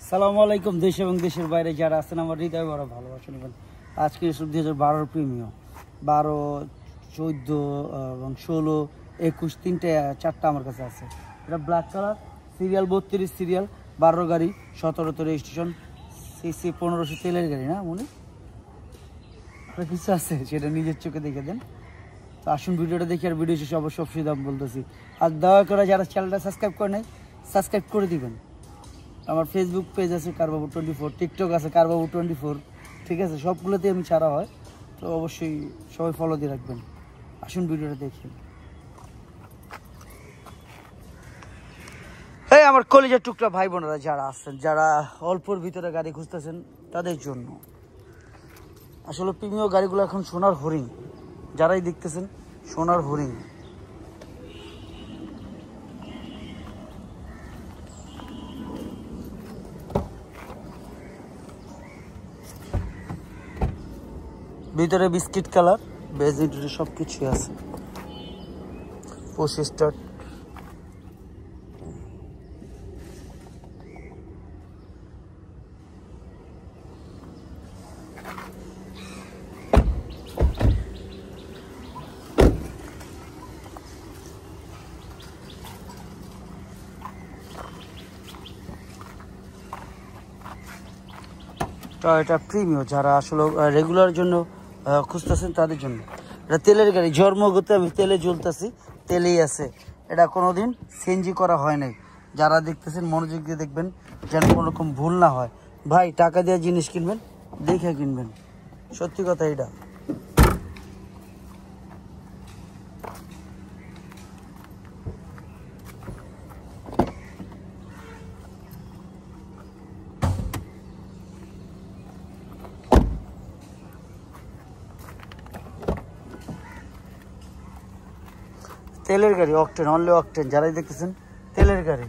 সালামু আলাইকুম। দেশ এবং দেশের বাইরে যারা আছেন আমার হৃদয় বড় ভালোবাসা নেবেন। আজকে 2012 প্রিমিয়াম 12, 14 এবং 16, 21 তিনটে চারটা আমার কাছে আছে। এটা ব্ল্যাক কালার, সিরিয়াল 32 সিরিয়াল, 12 গাড়ি, 17তে রেজিস্ট্রেশন, সিসি 1500 তেলের গাড়ি না মনে আর কিছু আছে সেটা নিজের চোখে দেখে দেন। তো আসুন ভিডিওটা দেখি, আর ভিডিও শেষে অবশ্যই দাম বলতেছি। আর দয়া করে যারা চ্যানেলটা সাবস্ক্রাইব করে নাই সাবস্ক্রাইব করে দিবেন। আমার ফেসবুক পেজ আছে কারবাবু 24, টিকটক আছে কারবাবু 24, ঠিক আছে, সবগুলোতে আমি ছাড়া হয়, তো অবশ্যই সবাই ফলো দিয়ে রাখবেন। আসুন ভিডিওটা দেখি। এই আমার কলেজের টুকরা ভাই বোনেরা যারা আছেন, যারা অল্পর ভিতরে গাড়ি খুঁজতেছেন তাদের জন্য আসলে প্রিমিয়াম গাড়িগুলো এখন সোনার হরিণ, যারাই দেখতেছেন সোনার হরিণ। ভিতরে বিস্কিট কালার, বেজিটরি সব কিছুই আছে। পুশ স্টার্ট, এটা প্রিমিয়াম যারা আসলে রেগুলার জন্য খুঁজতেছেন তাদের জন্য। এটা তেলের গাড়ি, জন্মগত আমি তেলে জ্বলতেছি, তেলেই আছে, এটা কোনোদিন সিএনজি করা হয় নাই। যারা দেখতেছেন মনোযোগ দিয়ে দেখবেন যেন কোনো রকম ভুল না হয়। ভাই টাকা দিয়ে জিনিস কিনবেন দেখে কিনবেন, সত্যি কথা এটা। তেলের গাড়ি, অকটেন, অনলি অকটেন, যারাই দেখতেছেন তেলের গাড়ি।